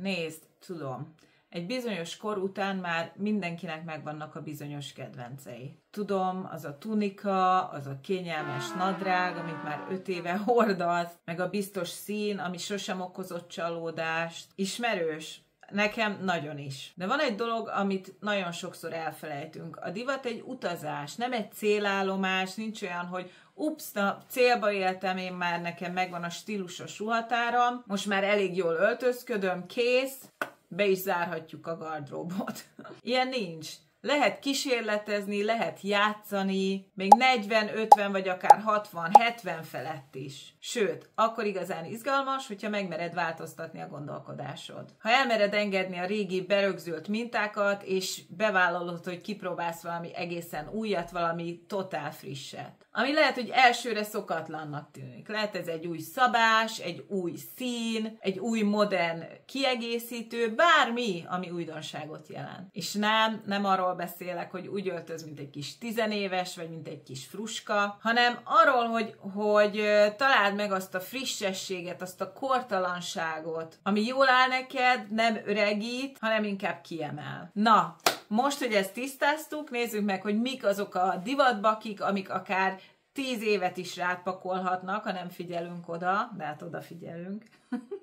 Nézd, tudom. Egy bizonyos kor után már mindenkinek megvannak a bizonyos kedvencei. Tudom, az a tunika, az a kényelmes nadrág, amit már 5 éve hordasz, meg a biztos szín, ami sosem okozott csalódást. Ismerős? Nekem nagyon is. De van egy dolog, amit nagyon sokszor elfelejtünk. A divat egy utazás, nem egy célállomás, nincs olyan, hogy ups, na, célba éltem, én már nekem megvan a stílusos ruhatáram, most már elég jól öltözködöm, kész, be is zárhatjuk a gardróbot. Ilyen nincs. Lehet kísérletezni, lehet játszani, még 40, 50 vagy akár 60, 70 felett is. Sőt, akkor igazán izgalmas, hogyha megmered változtatni a gondolkodásod. Ha elmered engedni a régi berögzült mintákat, és bevállalod, hogy kipróbálsz valami egészen újat, valami totál frisset. Ami lehet, hogy elsőre szokatlannak tűnik. Lehet ez egy új szabás, egy új szín, egy új modern kiegészítő, bármi, ami újdonságot jelent. És nem arról beszélek, hogy úgy öltöz, mint egy kis tizenéves, vagy mint egy kis fruska, hanem arról, hogy találd meg azt a frissességet, azt a kortalanságot, ami jól áll neked, nem öregít, hanem inkább kiemel. Na, most, hogy ezt tisztáztuk, nézzük meg, hogy mik azok a divatbakik, amik akár 10 évet is rápakolhatnak, ha nem figyelünk oda, de hát odafigyelünk.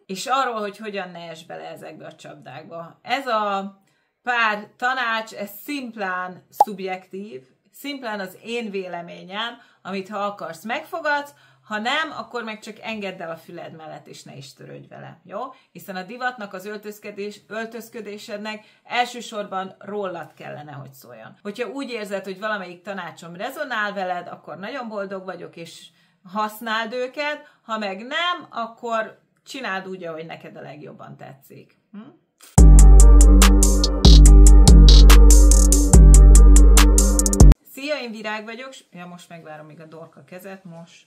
És arról, hogy hogyan ne esd bele ezekbe a csapdákba. Ez a pár tanács, ez szimplán szubjektív, szimplán az én véleményem, amit ha akarsz, megfogadsz, ha nem, akkor meg csak engedd el a füled mellett, és ne is törődj vele, jó? Hiszen a divatnak, az öltözködésednek elsősorban rólad kellene, hogy szóljon. Hogyha úgy érzed, hogy valamelyik tanácsom rezonál veled, akkor nagyon boldog vagyok, és használd őket, ha meg nem, akkor csináld úgy, ahogy neked a legjobban tetszik. Szia, én Virág vagyok, most megvárom még a Dorka kezet, most.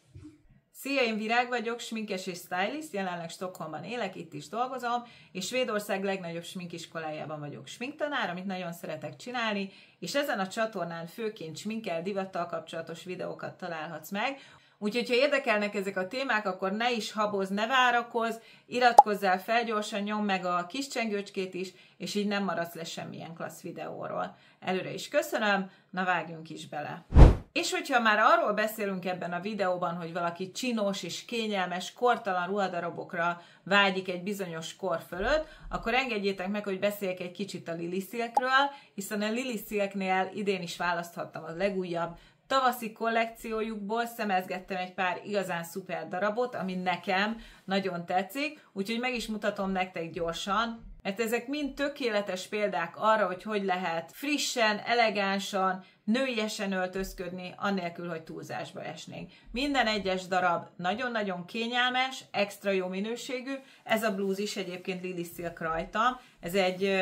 Szia, én Virág vagyok, sminkes és stylist, jelenleg Stockholmban élek, itt is dolgozom, és Svédország legnagyobb sminkiskolájában vagyok sminktanár, amit nagyon szeretek csinálni, és ezen a csatornán főként sminkkel, divattal kapcsolatos videókat találhatsz meg. Úgyhogy, ha érdekelnek ezek a témák, akkor ne is habozz, ne várakozz, iratkozzál fel gyorsan, nyomd meg a kis csengőcskét is, és így nem maradsz le semmilyen klassz videóról. Előre is köszönöm, na vágjunk is bele! És hogyha már arról beszélünk ebben a videóban, hogy valaki csinos és kényelmes, kortalan ruhadarabokra vágyik egy bizonyos kor fölött, akkor engedjétek meg, hogy beszéljek egy kicsit a Lily Silkről, hiszen a Lily Silknél idén is választhattam a legújabb tavaszi kollekciójukból, szemezgettem egy pár igazán szuper darabot, ami nekem nagyon tetszik, úgyhogy meg is mutatom nektek gyorsan, mert ezek mind tökéletes példák arra, hogy hogy lehet frissen, elegánsan, nőiesen öltözködni, annélkül, hogy túlzásba esnénk. Minden egyes darab nagyon-nagyon kényelmes, extra jó minőségű. Ez a blúz is egyébként Lily Silk rajtam. Ez egy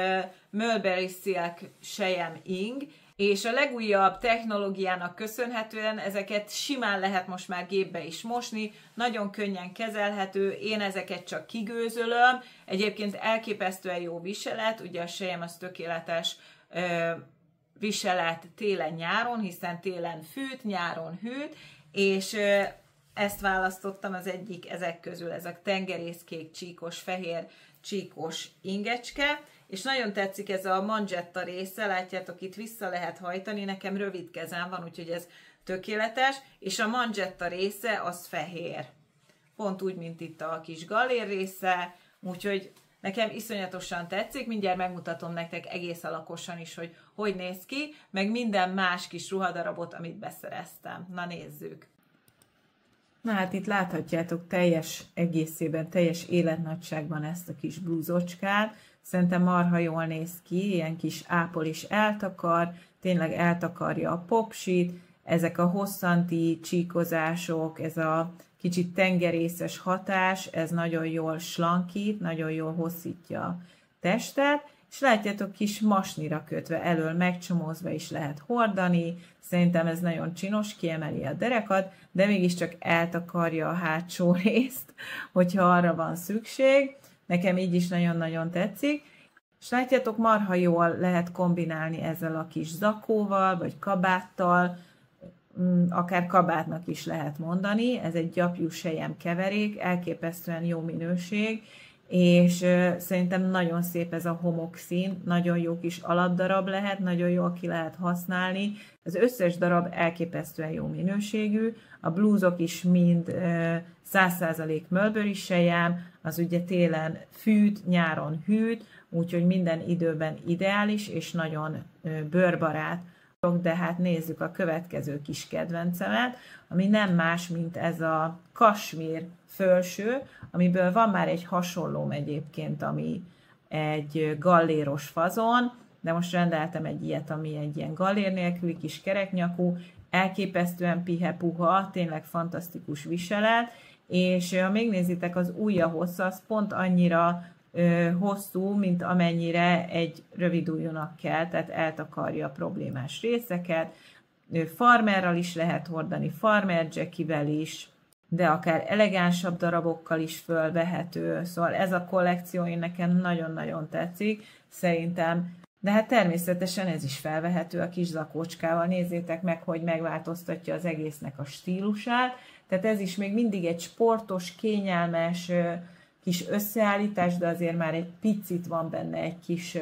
Mulberry Silk sejem ing, és a legújabb technológiának köszönhetően ezeket simán lehet most már gépbe is mosni, nagyon könnyen kezelhető, én ezeket csak kigőzölöm, egyébként elképesztően jó viselet, ugye a sejem az tökéletes viselet télen-nyáron, hiszen télen fűt, nyáron hűt, és ezt választottam az egyik ezek közül, ez a tengerészkék csíkos, fehér csíkos ingecske, és nagyon tetszik ez a manzsetta része, látjátok, itt vissza lehet hajtani, nekem rövid kezem van, úgyhogy ez tökéletes, és a manzsetta része az fehér. Pont úgy, mint itt a kis gallér része, úgyhogy nekem iszonyatosan tetszik, mindjárt megmutatom nektek egész alakosan is, hogy hogy néz ki, meg minden más kis ruhadarabot, amit beszereztem. Na nézzük! Na hát itt láthatjátok teljes egészében, teljes életnagyságban ezt a kis blúzocskát. Szerintem marha jól néz ki, ilyen kis ápol is eltakar, tényleg eltakarja a popsit, ezek a hosszanti csíkozások, ez a kicsit tengerészes hatás, ez nagyon jól slankít, nagyon jól hosszítja a testet, és látjátok, kis masnira kötve, elől megcsomózva is lehet hordani, szerintem ez nagyon csinos, kiemeli a derekat, de mégiscsak eltakarja a hátsó részt, hogyha arra van szükség. Nekem így is nagyon-nagyon tetszik. És látjátok, marha jól lehet kombinálni ezzel a kis zakóval, vagy kabáttal, akár kabátnak is lehet mondani. Ez egy gyapjú sejem keverék, elképesztően jó minőség, és szerintem nagyon szép ez a homokszín, nagyon jó kis alapdarab lehet, nagyon jól ki lehet használni. Az összes darab elképesztően jó minőségű, a blúzok is mind 100% Mulberry selyem, az ugye télen fűt, nyáron hűt, úgyhogy minden időben ideális és nagyon bőrbarát. De hát nézzük a következő kis kedvencemet, ami nem más, mint ez a kasmír fölső, amiből van már egy hasonlóm egyébként, ami egy galléros fazon, de most rendeltem egy ilyet, ami egy ilyen gallér nélküli kis kereknyakú, elképesztően pihe-puha, tényleg fantasztikus viselet, és ha megnézitek, az ujja hossza, az pont annyira hosszú, mint amennyire egy rövid ujjúnak kell, tehát eltakarja a problémás részeket. Farmerral is lehet hordani, farmer jackivel is, de akár elegánsabb darabokkal is fölvehető. Szóval ez a kollekció nekem nagyon-nagyon tetszik, szerintem. De hát természetesen ez is felvehető a kis zakócskával. Nézzétek meg, hogy megváltoztatja az egésznek a stílusát. Tehát ez is még mindig egy sportos, kényelmes kis összeállítás, de azért már egy picit van benne egy kis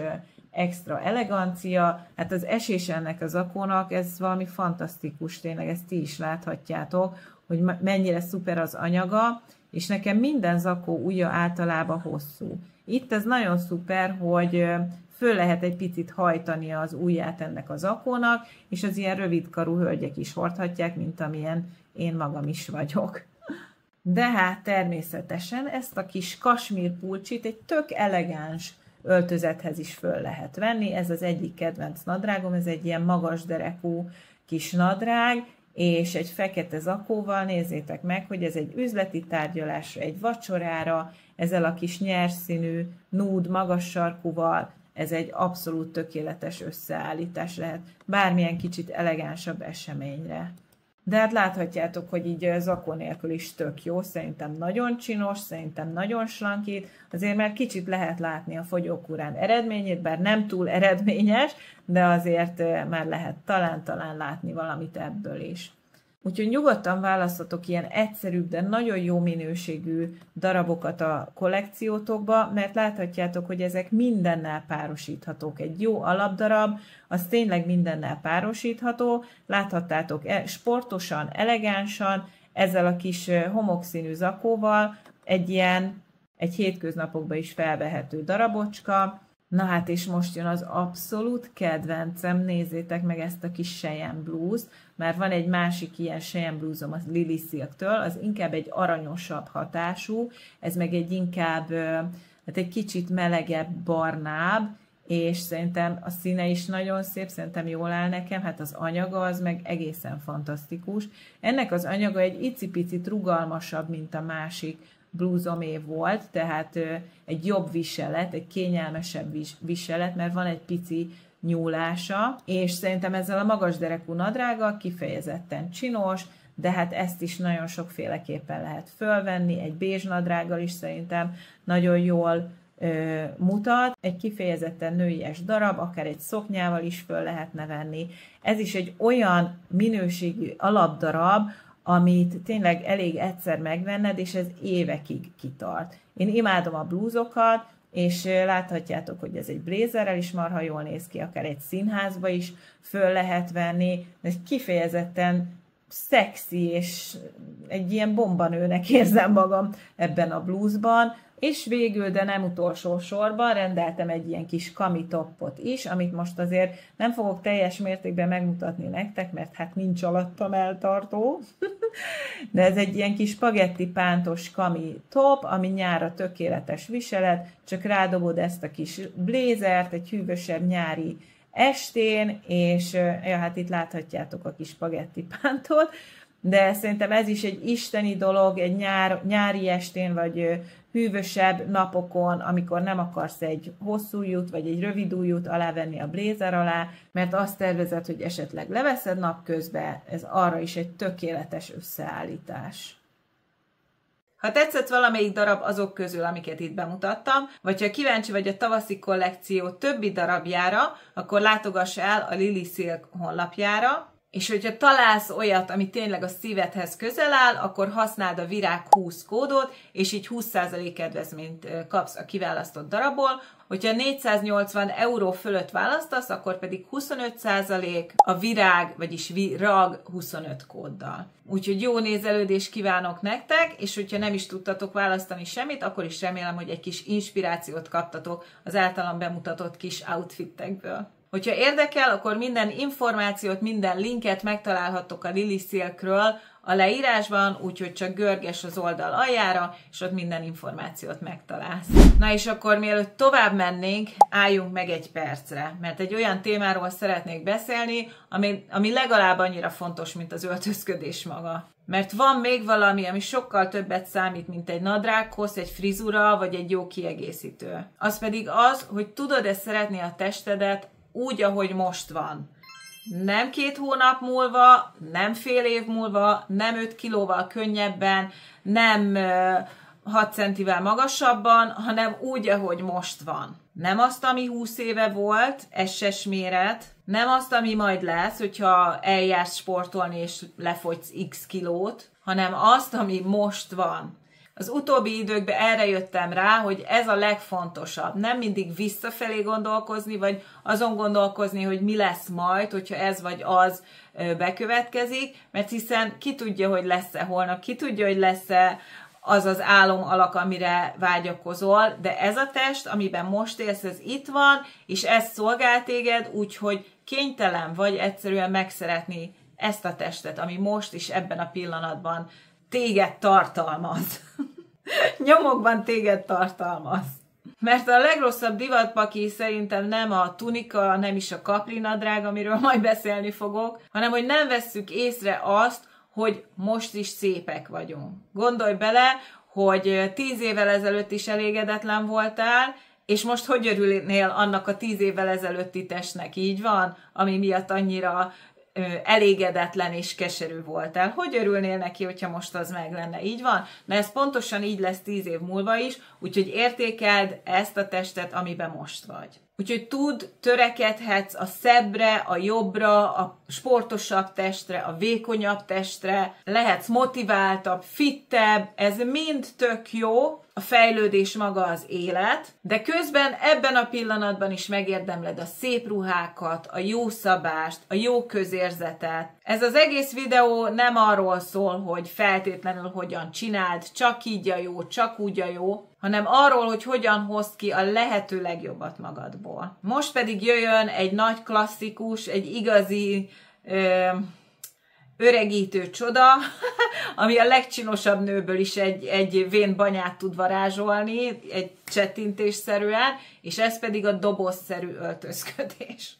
extra elegancia. Hát az esés ennek a zakónak, ez valami fantasztikus, tényleg ezt ti is láthatjátok, hogy mennyire szuper az anyaga, és nekem minden zakó ujja általában hosszú. Itt ez nagyon szuper, hogy föl lehet egy picit hajtani az ujját ennek a zakónak, és az ilyen rövidkarú hölgyek is hordhatják, mint amilyen én magam is vagyok. De hát természetesen ezt a kis kasmír pulcsit egy tök elegáns öltözethez is föl lehet venni. Ez az egyik kedvenc nadrágom, ez egy ilyen magas derekú kis nadrág, és egy fekete zakóval. Nézzétek meg, hogy ez egy üzleti tárgyalásra, egy vacsorára, ezzel a kis nyerszínű, nude, magas sarkúval, ez egy abszolút tökéletes összeállítás lehet, bármilyen kicsit elegánsabb eseményre. De hát láthatjátok, hogy így zakó nélkül is tök jó, szerintem nagyon csinos, szerintem nagyon slankít, azért már kicsit lehet látni a fogyókúrán eredményét, bár nem túl eredményes, de azért már lehet talán látni valamit ebből is. Úgyhogy nyugodtan választhatok ilyen egyszerűbb, de nagyon jó minőségű darabokat a kollekciótokba, mert láthatjátok, hogy ezek mindennel párosíthatók. Egy jó alapdarab, az tényleg mindennel párosítható. Láthattátok sportosan, elegánsan, ezzel a kis homokszínű zakóval, egy hétköznapokban is felvehető darabocska. Na hát és most jön az abszolút kedvencem, nézzétek meg ezt a kis Cheyenne blúzt, mert van egy másik ilyen Cheyenne blúzom a Lily Silk-től, az inkább egy aranyosabb hatású, ez meg egy inkább, hát egy kicsit melegebb, barnább, és szerintem a színe is nagyon szép, szerintem jól áll nekem, hát az anyaga az meg egészen fantasztikus. Ennek az anyaga egy icipicit rugalmasabb, mint a másik blúzomé volt, tehát egy jobb viselet, egy kényelmesebb viselet, mert van egy pici nyúlása, és szerintem ezzel a magas derekú nadrággal kifejezetten csinos, de hát ezt is nagyon sokféleképpen lehet fölvenni, egy bézs nadrággal is szerintem nagyon jól mutat, egy kifejezetten nőies darab, akár egy szoknyával is föl lehetne venni. Ez is egy olyan minőségű alapdarab, amit tényleg elég egyszer megvenned, és ez évekig kitart. Én imádom a blúzokat, és láthatjátok, hogy ez egy blézerrel is marha jól néz ki, akár egy színházba is föl lehet venni. Ez kifejezetten szexi, és egy ilyen bombanőnek érzem magam ebben a blúzban. És végül, de nem utolsó sorban rendeltem egy ilyen kis kamitoppot is, amit most azért nem fogok teljes mértékben megmutatni nektek, mert hát nincs alattam eltartó. De ez egy ilyen kis spagetti pántos kamitop, ami nyára tökéletes viselet, csak rádobod ezt a kis blézert egy hűvösebb nyári estén, és ja, hát itt láthatjátok a kis spagetti pántot, de szerintem ez is egy isteni dolog, egy nyári estén, vagy hűvösebb napokon, amikor nem akarsz egy hosszú ujjút, vagy egy rövid ujjút alávenni a blézer alá, mert azt tervezed, hogy esetleg leveszed napközben, ez arra is egy tökéletes összeállítás. Ha tetszett valamelyik darab azok közül, amiket itt bemutattam, vagy ha kíváncsi vagy a tavaszi kollekció többi darabjára, akkor látogass el a Lily Silk honlapjára, És hogyha találsz olyat, ami tényleg a szívedhez közel áll, akkor használd a Virág 20 kódot, és így 20% kedvezményt kapsz a kiválasztott darabból. Hogyha 480 euró fölött választasz, akkor pedig 25% a Virág, vagyis Virag 25 kóddal. Úgyhogy jó nézelődést kívánok nektek, és hogyha nem is tudtatok választani semmit, akkor is remélem, hogy egy kis inspirációt kaptatok az általam bemutatott kis outfittekből. Hogyha érdekel, akkor minden információt, minden linket megtalálhattok a Lily Silkről a leírásban, úgyhogy csak görges az oldal aljára, és ott minden információt megtalálsz. Na és akkor mielőtt tovább mennénk, álljunk meg egy percre, mert egy olyan témáról szeretnék beszélni, ami legalább annyira fontos, mint az öltözködés maga. Mert van még valami, ami sokkal többet számít, mint egy nadrághoz, egy frizura, vagy egy jó kiegészítő. Az pedig az, hogy tudod-e szeretni a testedet úgy, ahogy most van. Nem 2 hónap múlva, nem fél év múlva, nem 5 kilóval könnyebben, nem 6 centivel magasabban, hanem úgy, ahogy most van. Nem azt, ami 20 éve volt, SS méret, nem azt, ami majd lesz, hogyha eljársz sportolni és lefogysz x kilót, hanem azt, ami most van. Az utóbbi időkben erre jöttem rá, hogy ez a legfontosabb. Nem mindig visszafelé gondolkozni, vagy azon gondolkozni, hogy mi lesz majd, hogyha ez vagy az bekövetkezik, mert hiszen ki tudja, hogy lesz-e holnap, ki tudja, hogy lesz-e az az álom alak, amire vágyakozol, de ez a test, amiben most élsz, ez itt van, és ez szolgál téged, úgyhogy kénytelen vagy egyszerűen megszeretni ezt a testet, ami most is ebben a pillanatban téged tartalmaz. Nyomokban téged tartalmaz. Mert a legrosszabb divatpaki szerintem nem a tunika, nem is a kaprinadrág, amiről majd beszélni fogok, hanem hogy nem vesszük észre azt, hogy most is szépek vagyunk. Gondolj bele, hogy 10 évvel ezelőtt is elégedetlen voltál, és most hogy örülnél annak a 10 évvel ezelőtti testnek, így van? Ami miatt annyira elégedetlen és keserű voltál. Hogy örülnél neki, hogyha most az meg lenne? Így van? Na ez pontosan így lesz 10 év múlva is, úgyhogy értékeld ezt a testet, amiben most vagy. Úgyhogy törekedhetsz a szebbre, a jobbra, a sportosabb testre, a vékonyabb testre, lehetsz motiváltabb, fittebb, ez mind tök jó, a fejlődés maga az élet, de közben ebben a pillanatban is megérdemled a szép ruhákat, a jó szabást, a jó közérzetet. Ez az egész videó nem arról szól, hogy feltétlenül hogyan csináld, csak így a jó, csak úgy a jó, hanem arról, hogy hogyan hozd ki a lehető legjobbat magadból. Most pedig jöjjön egy nagy klasszikus, egy igazi öregítő csoda, ami a legcsinosabb nőből is egy vén banyát tud varázsolni, egy csettintésszerűen, és ez pedig a dobozszerű öltözködés.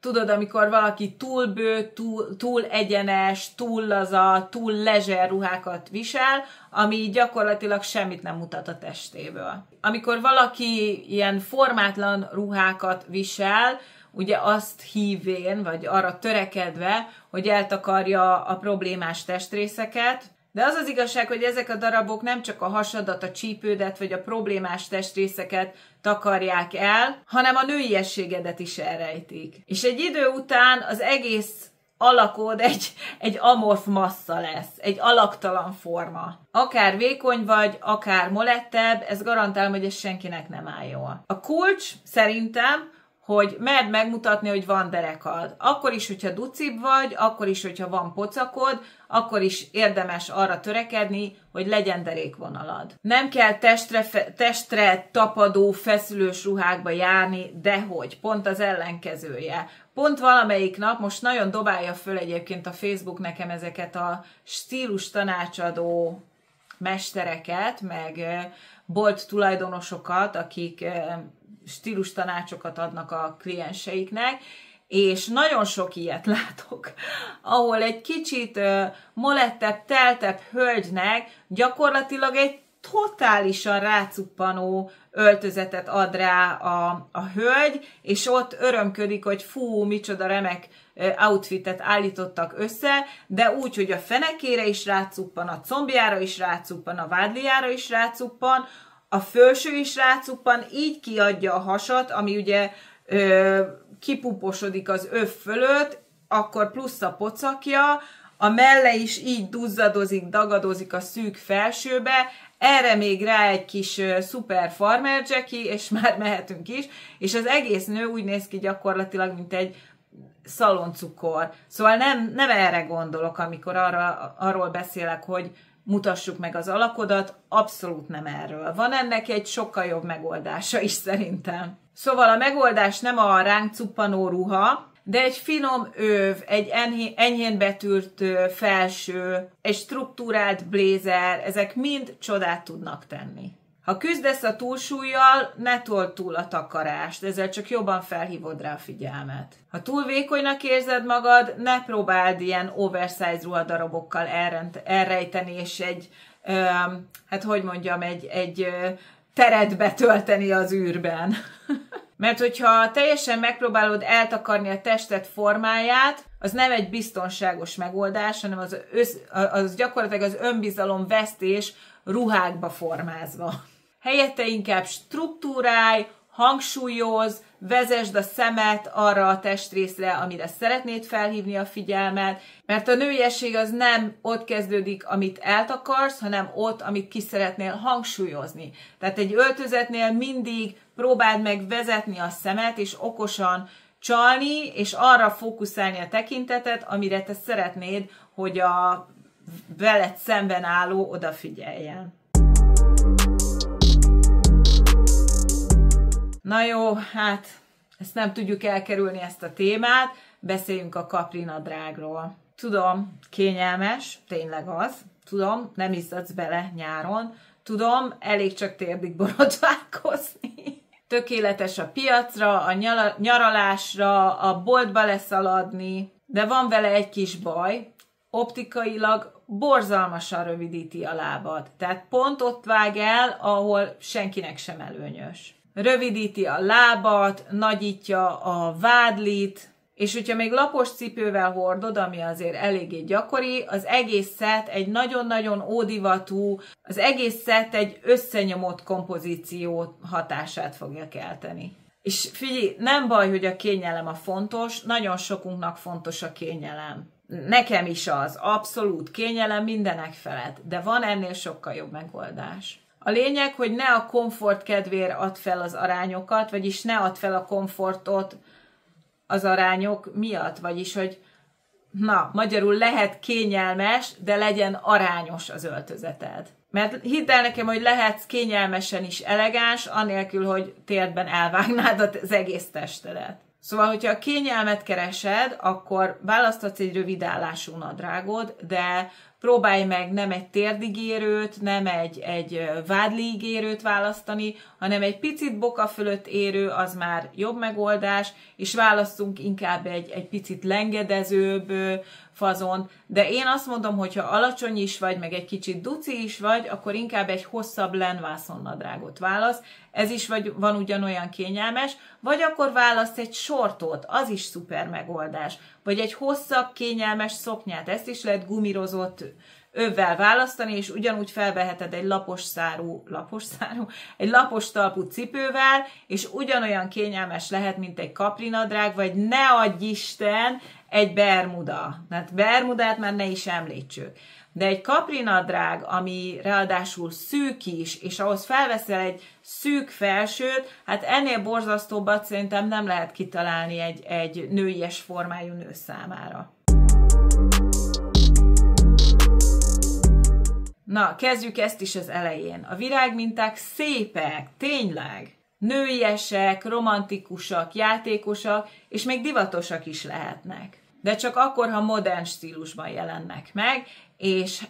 Tudod, amikor valaki túl bő, túl egyenes, túl laza, túl lezser ruhákat visel, ami gyakorlatilag semmit nem mutat a testéből. Amikor valaki ilyen formátlan ruhákat visel, ugye azt hívvén, vagy arra törekedve, hogy eltakarja a problémás testrészeket, de az az igazság, hogy ezek a darabok nem csak a hasadat, a csípődet, vagy a problémás testrészeket takarják el, hanem a nőiességedet is elrejtik. És egy idő után az egész alakod egy amorf massza lesz, egy alaktalan forma. Akár vékony vagy, akár molettebb, ez garantálom, hogy ez senkinek nem áll jól. A kulcs szerintem, hogy merd megmutatni, hogy van derekad. Akkor is, hogyha ducibb vagy, akkor is, hogyha van pocakod, akkor is érdemes arra törekedni, hogy legyen derékvonalad. Nem kell testre tapadó, feszülős ruhákba járni, dehogy, pont az ellenkezője. Pont valamelyik nap, most nagyon dobálja föl egyébként a Facebook nekem ezeket a stílus tanácsadó mestereket, meg bolt tulajdonosokat, akik stílus tanácsokat adnak a klienseiknek, és nagyon sok ilyet látok, ahol egy kicsit molettebb, teltebb hölgynek gyakorlatilag egy totálisan rácuppanó öltözetet ad rá a hölgy, és ott örömködik, hogy fú, micsoda remek outfitet állítottak össze, de úgy, hogy a fenekére is rácuppan, a combjára is rácuppan, a vádliára is rácuppan, a felső is rácuppan, így kiadja a hasat, ami ugye kipuposodik az öv fölött, akkor plusz a pocakja, a melle is így duzzadozik, dagadozik a szűk felsőbe, erre még rá egy kis szuper farmer jacky, és már mehetünk is, és az egész nő úgy néz ki gyakorlatilag, mint egy szaloncukor. Szóval nem erre gondolok, amikor arról beszélek, hogy mutassuk meg az alakodat, abszolút nem erről. Van ennek egy sokkal jobb megoldása is szerintem. Szóval a megoldás nem a ránk cuppanó ruha, de egy finom öv, egy enyhén betűrt felső, egy struktúrált blézer, ezek mind csodát tudnak tenni. Ha küzdesz a túlsúllyal, ne told túl a takarást, ezzel csak jobban felhívod rá a figyelmet. Ha túl vékonynak érzed magad, ne próbáld ilyen oversize ruhadarabokkal elrejteni, és egy teret betölteni az űrben. Mert hogyha teljesen megpróbálod eltakarni a tested formáját, az nem egy biztonságos megoldás, hanem az gyakorlatilag az önbizalom vesztés ruhákba formázva. Helyette inkább struktúrálj, hangsúlyoz, vezesd a szemet arra a testrészre, amire szeretnéd felhívni a figyelmet, mert a nőiesség az nem ott kezdődik, amit eltakarsz, hanem ott, amit ki szeretnél hangsúlyozni. Tehát egy öltözetnél mindig próbáld meg vezetni a szemet, és okosan csalni, és arra fókuszálni a tekintetet, amire te szeretnéd, hogy a veled szemben álló odafigyeljen. Na jó, hát ezt nem tudjuk elkerülni, ezt a témát, beszéljünk a kaprinadrágról. Tudom, kényelmes, tényleg az, tudom, nem izzadsz bele nyáron, tudom, elég csak térdig borotválkozni. Tökéletes a piacra, a nyaralásra, a boltba leszaladni, de van vele egy kis baj, optikailag borzalmasan rövidíti a lábad, tehát pont ott vág el, ahol senkinek sem előnyös. Rövidíti a lábat, nagyítja a vádlit, és hogyha még lapos cipővel hordod, ami azért eléggé gyakori, az egész szett egy nagyon-nagyon ódivatú, az egész szett egy összenyomott kompozíció hatását fogja kelteni. És figyelj, nem baj, hogy a kényelem a fontos, nagyon sokunknak fontos a kényelem. Nekem is az, abszolút kényelem mindenek felett, de van ennél sokkal jobb megoldás. A lényeg, hogy ne a komfort kedvéért add fel az arányokat, vagyis ne add fel a komfortot az arányok miatt, vagyis, hogy magyarul lehet kényelmes, de legyen arányos az öltözeted. Mert hidd el nekem, hogy lehetsz kényelmesen is elegáns, anélkül, hogy térdben elvágnád az egész testedet. Szóval, hogyha a kényelmet keresed, akkor választhatsz egy rövidállású nadrágot, de próbálj meg nem egy térdigérőt, nem egy vádliigérőt választani, hanem egy picit boka fölött érő, az már jobb megoldás, és válasszunk inkább egy picit lengedezőbb fazont, de én azt mondom, hogy ha alacsony is vagy, meg egy kicsit duci is vagy, akkor inkább egy hosszabb lenvászonnadrágot válasz, ez is van ugyanolyan kényelmes, vagy akkor választ egy sortot, az is szuper megoldás, vagy egy hosszabb, kényelmes szoknyát, ezt is lehet gumirozott övvel választani, és ugyanúgy felveheted egy egy lapos talpú cipővel, és ugyanolyan kényelmes lehet, mint egy kaprinadrág, vagy ne adj Isten, egy bermuda. Hát bermudát már ne is említsük. De egy kaprinadrág, ami ráadásul szűk is, és ahhoz felveszel egy szűk felsőt, hát ennél borzasztóbbat szerintem nem lehet kitalálni egy nőies formájú nő számára. Na, kezdjük ezt is az elején. A virágminták szépek, tényleg. Nőiesek, romantikusak, játékosak, és még divatosak is lehetnek. De csak akkor, ha modern stílusban jelennek meg, és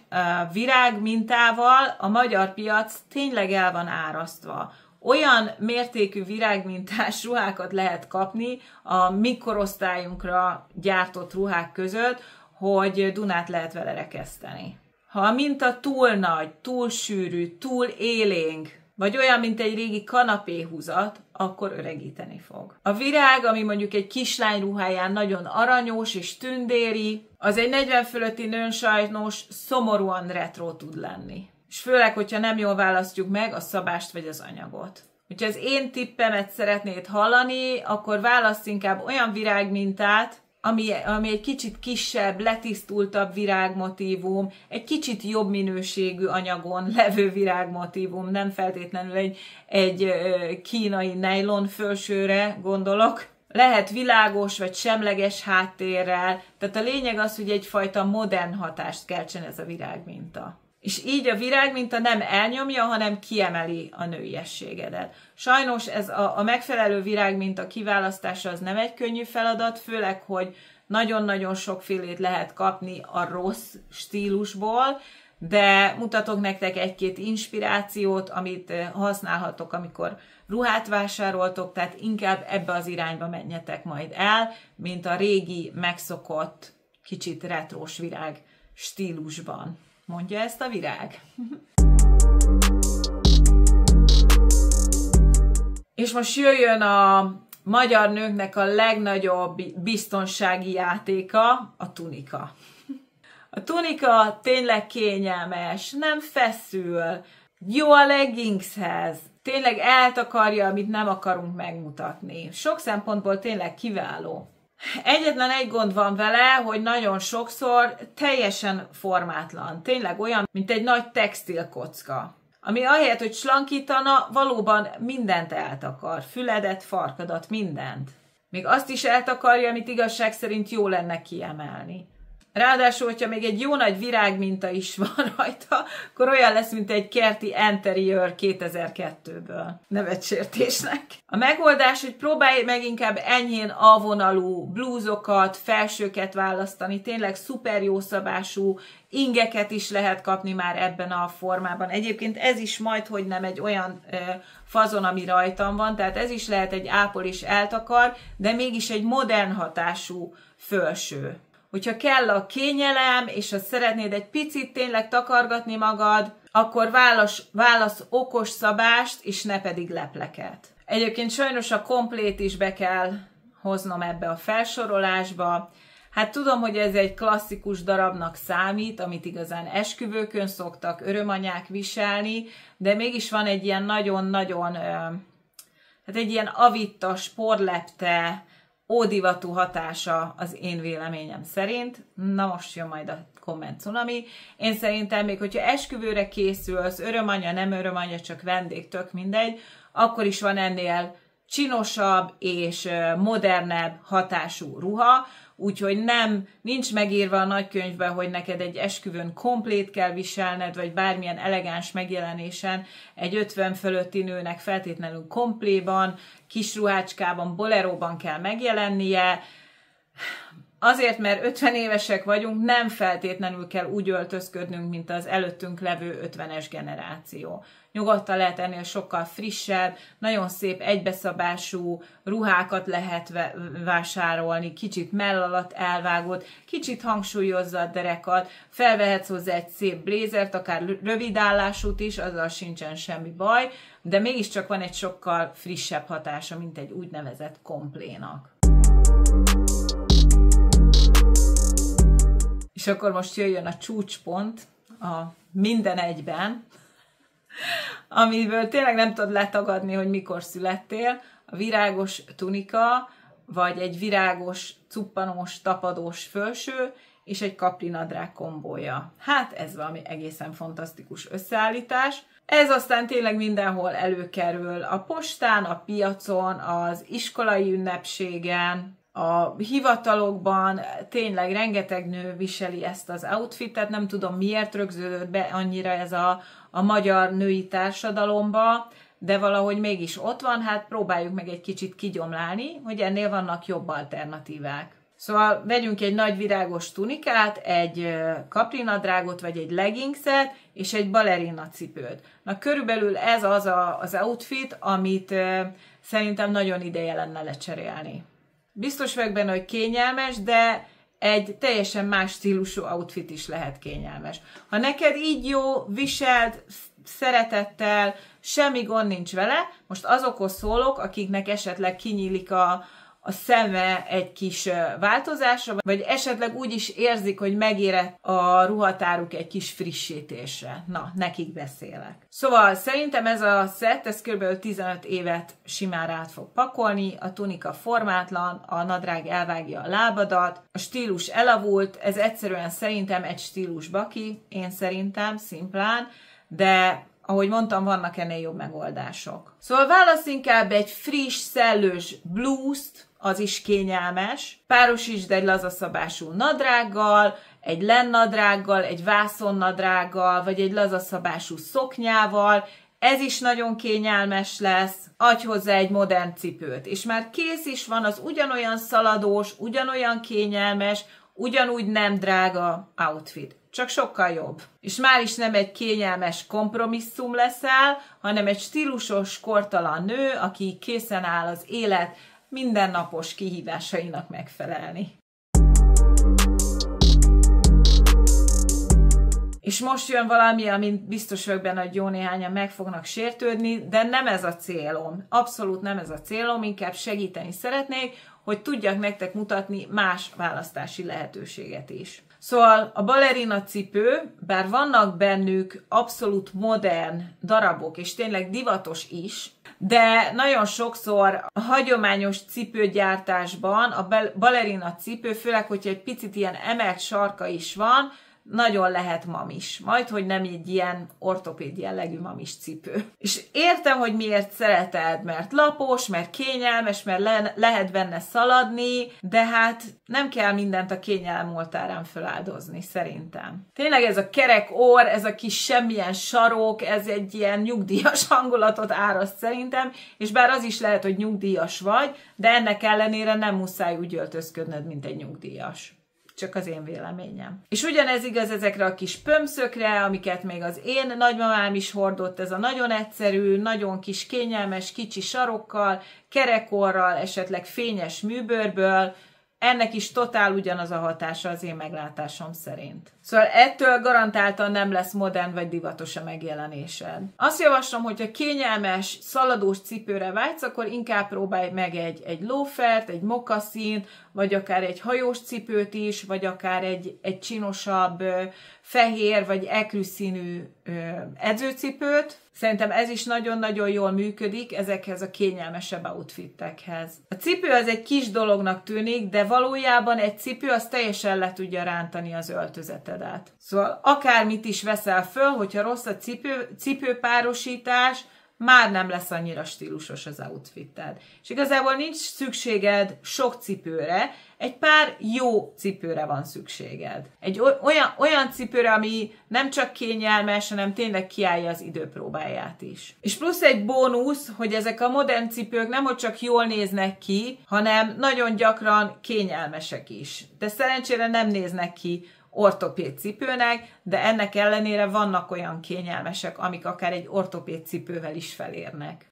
virágmintával a magyar piac tényleg el van árasztva. Olyan mértékű virágmintás ruhákat lehet kapni a mi korosztályunkra gyártott ruhák között, hogy Dunát lehet vele rekeszteni. Ha a minta túl nagy, túl sűrű, túl élénk, vagy olyan, mint egy régi kanapéhúzat, akkor öregíteni fog. A virág, ami mondjuk egy kislány ruháján nagyon aranyos és tündéri, az egy 40 fölötti nőn sajnos szomorúan retro tud lenni. És főleg, hogyha nem jól választjuk meg a szabást vagy az anyagot. Hogyha az én tippemet szeretnéd hallani, akkor válassz inkább olyan virágmintát, ami egy kicsit kisebb, letisztultabb virágmotívum, egy kicsit jobb minőségű anyagon levő virágmotívum, nem feltétlenül egy kínai nejlon fölsőre gondolok. Lehet világos vagy semleges háttérrel, tehát a lényeg az, hogy egyfajta modern hatást keltsen ez a virágminta. És így a virágminta nem elnyomja, hanem kiemeli a nőiességedet. Sajnos ez a megfelelő virágminta kiválasztása az nem egy könnyű feladat, főleg, hogy nagyon-nagyon sokfélét lehet kapni a rossz stílusból, de mutatok nektek egy-két inspirációt, amit használhatok, amikor ruhát vásároltok, tehát inkább ebbe az irányba menjetek majd el, mint a régi, megszokott, kicsit retrós virág stílusban. Mondja ezt a virág. És most jöjjön a magyar nőknek a legnagyobb biztonsági játéka, a tunika. A tunika tényleg kényelmes, nem feszül, jó a leggingshez, tényleg eltakarja, amit nem akarunk megmutatni. Sok szempontból tényleg kiváló. Egyetlen egy gond van vele, hogy nagyon sokszor teljesen formátlan. Tényleg olyan, mint egy nagy textilkocka. Ami ahelyett, hogy slankítana, valóban mindent eltakar. Füledet, farkadat, mindent. Még azt is eltakarja, amit igazság szerint jó lenne kiemelni. Ráadásul, hogyha még egy jó nagy virágminta is van rajta, akkor olyan lesz, mint egy kerti interior 2002-ből. Nevetsértésnek. A megoldás, hogy próbálj meg inkább enyhén A-vonalú blúzokat, felsőket választani, tényleg szuper jó szabású ingeket is lehet kapni már ebben a formában. Egyébként ez is majdhogy nem egy olyan fazon, ami rajtam van, tehát ez is lehet egy ápolis eltakar, de mégis egy modern hatású fölső. Hogyha kell a kényelem, és ha szeretnéd egy picit tényleg takargatni magad, akkor válasz okos szabást, és ne pedig lepleket. Egyébként sajnos a komplét is be kell hoznom ebbe a felsorolásba. Hát tudom, hogy ez egy klasszikus darabnak számít, amit igazán esküvőkön szoktak örömanyák viselni, de mégis van egy ilyen nagyon-nagyon, hát egy ilyen avittas, porlepte, ódivatú hatása az én véleményem szerint. Na most jön majd a komment cunami. Én szerintem még, hogyha esküvőre készülsz, örömanya, nem örömanya, csak vendég, tök mindegy, akkor is van ennél csinosabb és modernebb hatású ruha, úgyhogy nincs megírva a nagykönyvben, hogy neked egy esküvőn komplét kell viselned, vagy bármilyen elegáns megjelenésen egy 50 fölötti nőnek feltétlenül kompléban, kis ruhácskában, boleróban kell megjelennie. Azért, mert 50 évesek vagyunk, nem feltétlenül kell úgy öltözködnünk, mint az előttünk levő 50-es generáció. Nyugodtan lehet ennél sokkal frissebb, nagyon szép egybeszabású ruhákat lehet vásárolni, kicsit mell alatt elvágott, kicsit hangsúlyozza a derekat, felvehetsz hozzá egy szép blézert, akár rövidállásút is, azzal sincsen semmi baj, de mégiscsak van egy sokkal frissebb hatása, mint egy úgynevezett komplénak. És akkor most jöjjön a csúcspont, a minden egyben, amiből tényleg nem tudod letagadni, hogy mikor születtél, a virágos tunika, vagy egy virágos, cuppanós, tapadós fölső, és egy kaprinadrág kombója. Hát ez valami egészen fantasztikus összeállítás. Ez aztán tényleg mindenhol előkerül, a postán, a piacon, az iskolai ünnepségen, a hivatalokban, tényleg rengeteg nő viseli ezt az outfitet, nem tudom miért rögződött be annyira ez a magyar női társadalomba, de valahogy mégis ott van, hát próbáljuk meg egy kicsit kigyomlálni, hogy ennél vannak jobb alternatívák. Szóval vegyünk egy nagy virágos tunikát, egy kaprinadrágot, vagy egy leggingset, és egy balerina cipőt. Na körülbelül ez az outfit, amit szerintem nagyon ideje lenne lecserélni. Biztos vagyok benne, hogy kényelmes, de egy teljesen más stílusú outfit is lehet kényelmes. Ha neked így jó, viseld szeretettel, semmi gond nincs vele, most azokhoz szólok, akiknek esetleg kinyílik a a szeme egy kis változásra, vagy esetleg úgy is érzik, hogy megérett a ruhatáruk egy kis frissítésre. Na, nekik beszélek. Szóval szerintem ez a szett, ez kb. 15 évet simán át fog pakolni, a tunika formátlan, a nadrág elvágja a lábadat, a stílus elavult, ez egyszerűen szerintem egy stílus baki, én szerintem, szimplán, de ahogy mondtam, vannak ennél jobb megoldások. Szóval válasz inkább egy friss, szellős blúzt, az is kényelmes. Párosítsd egy lazaszabású nadrággal, egy lennadrággal, egy vászonnadrággal, vagy egy lazaszabású szoknyával. Ez is nagyon kényelmes lesz. Adj hozzá egy modern cipőt. És már kész is van az ugyanolyan szaladós, ugyanolyan kényelmes, ugyanúgy nem drága outfit. Csak sokkal jobb. És már is nem egy kényelmes kompromisszum leszel, hanem egy stílusos, kortalan nő, aki készen áll az élet mindennapos kihívásainak megfelelni. És most jön valami, amit biztos vagyok benne, hogy jó néhányan meg fognak sértődni, de nem ez a célom. Abszolút nem ez a célom, inkább segíteni szeretnék, hogy tudjak nektek mutatni más választási lehetőséget is. Szóval a balerina cipő, bár vannak bennük abszolút modern darabok, és tényleg divatos is, de nagyon sokszor a hagyományos cipőgyártásban a balerina cipő, főleg, hogyha egy picit ilyen emelt sarka is van, nagyon lehet mamis. Majd, hogy nem egy ilyen ortopéd jellegű mamis cipő. És értem, hogy miért szereted, mert lapos, mert kényelmes, mert lehet benne szaladni, de hát nem kell mindent a kényelem oltárán feláldozni, szerintem. Tényleg ez a kerek orr, ez a kis semmilyen sarok, ez egy ilyen nyugdíjas hangulatot áraszt szerintem, és bár az is lehet, hogy nyugdíjas vagy, de ennek ellenére nem muszáj úgy öltözködnöd, mint egy nyugdíjas. Csak az én véleményem. És ugyanez igaz ezekre a kis pömszökre, amiket még az én nagymamám is hordott, ez a nagyon egyszerű, nagyon kis kényelmes, kicsi sarokkal, kerekorral, esetleg fényes műbőrből, ennek is totál ugyanaz a hatása az én meglátásom szerint. Szóval ettől garantáltan nem lesz modern vagy divatos a megjelenésed. Azt javaslom, hogyha kényelmes, szaladós cipőre vágysz, akkor inkább próbálj meg egy loafert, egy mokasszint, vagy akár egy hajós cipőt is, vagy akár egy csinosabb, fehér vagy ekrű színű edzőcipőt. Szerintem ez is nagyon-nagyon jól működik ezekhez a kényelmesebb outfitekhez. A cipő az egy kis dolognak tűnik, de valójában egy cipő az teljesen le tudja rántani az öltözetedet. Szóval akármit is veszel föl, hogyha rossz a cipőpárosítás, már nem lesz annyira stílusos az outfited. És igazából nincs szükséged sok cipőre, egy pár jó cipőre van szükséged. Egy olyan cipőre, ami nem csak kényelmes, hanem tényleg kiállja az időpróbáját is. És plusz egy bónusz, hogy ezek a modern cipők nemhogy csak jól néznek ki, hanem nagyon gyakran kényelmesek is. De szerencsére nem néznek ki ortopéd cipőnek, de ennek ellenére vannak olyan kényelmesek, amik akár egy ortopéd cipővel is felérnek.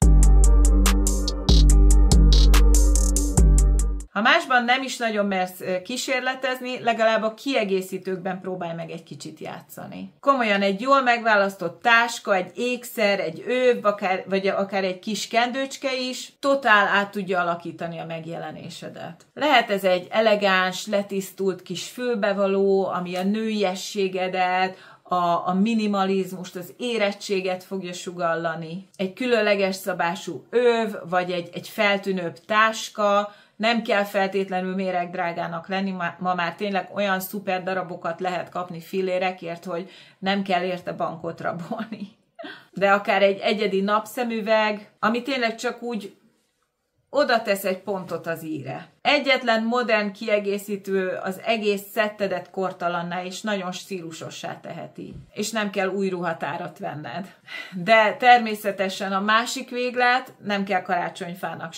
Ha másban nem is nagyon mersz kísérletezni, legalább a kiegészítőkben próbálj meg egy kicsit játszani. Komolyan egy jól megválasztott táska, egy ékszer, egy öv, vagy akár egy kis kendőcske is totál át tudja alakítani a megjelenésedet. Lehet ez egy elegáns, letisztult kis fülbevaló, ami a nőiességedet, a minimalizmust, az érettséget fogja sugallani. Egy különleges szabású öv, vagy egy feltűnőbb táska, nem kell feltétlenül méregdrágának lenni, ma már tényleg olyan szuper darabokat lehet kapni fillérekért, hogy nem kell érte bankot rabolni. De akár egy egyedi napszemüveg, ami tényleg csak úgy oda tesz egy pontot az íre. Egyetlen modern kiegészítő az egész szettedet kortalanná és nagyon stílusossá teheti. És nem kell új ruhatárat venned. De természetesen a másik véglet, nem kell karácsonyfának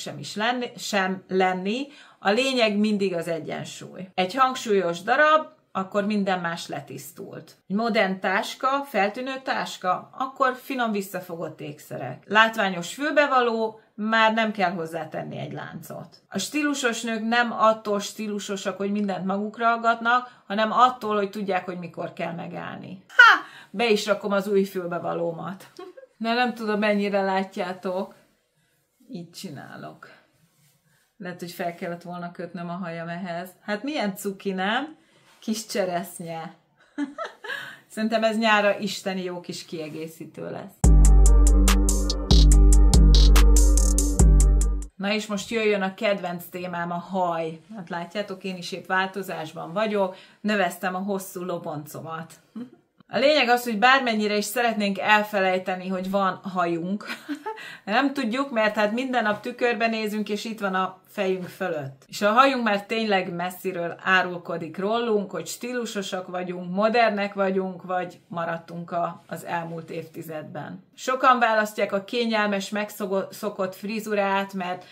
sem lenni, a lényeg mindig az egyensúly. Egy hangsúlyos darab, akkor minden más letisztult. Egy modern táska, feltűnő táska, akkor finom visszafogott ékszerek. Látványos fülbevaló, már nem kell hozzátenni egy láncot. A stílusos nők nem attól stílusosak, hogy mindent magukra aggatnak, hanem attól, hogy tudják, hogy mikor kell megállni. Be is rakom az új fülbevalómat. Nem tudom, mennyire látjátok. Így csinálok. Lehet, hogy fel kellett volna kötnöm a hajam ehhez. Hát milyen cuki, nem? Kis cseresznye. Szerintem ez nyára isteni jó kis kiegészítő lesz. Na és most jöjjön a kedvenc témám, a haj. Hát látjátok, én is épp változásban vagyok, növeztem a hosszú loboncomat. A lényeg az, hogy bármennyire is szeretnénk elfelejteni, hogy van hajunk. Nem tudjuk, mert hát minden nap tükörbe nézünk, és itt van a fejünk fölött. És a hajunk már tényleg messziről árulkodik rólunk, hogy stílusosak vagyunk, modernek vagyunk, vagy maradtunk az elmúlt évtizedben. Sokan választják a kényelmes, megszokott frizurát, mert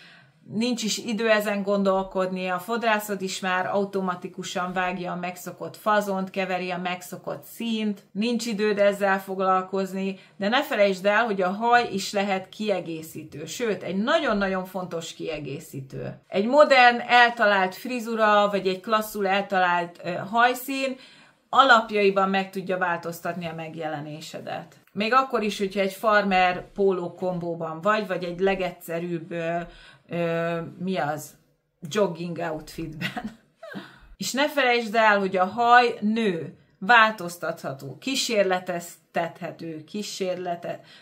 nincs is idő ezen gondolkodni, a fodrászod is már automatikusan vágja a megszokott fazont, keveri a megszokott színt, nincs időd ezzel foglalkozni, de ne felejtsd el, hogy a haj is lehet kiegészítő, sőt, egy nagyon-nagyon fontos kiegészítő. Egy modern, eltalált frizura, vagy egy klasszul eltalált hajszín alapjaiban meg tudja változtatni a megjelenésedet. Még akkor is, hogyha egy farmer póló kombóban vagy egy legegyszerűbb jogging outfitben. És ne felejtsd el, hogy a haj nő, változtatható, kísérleteztethető,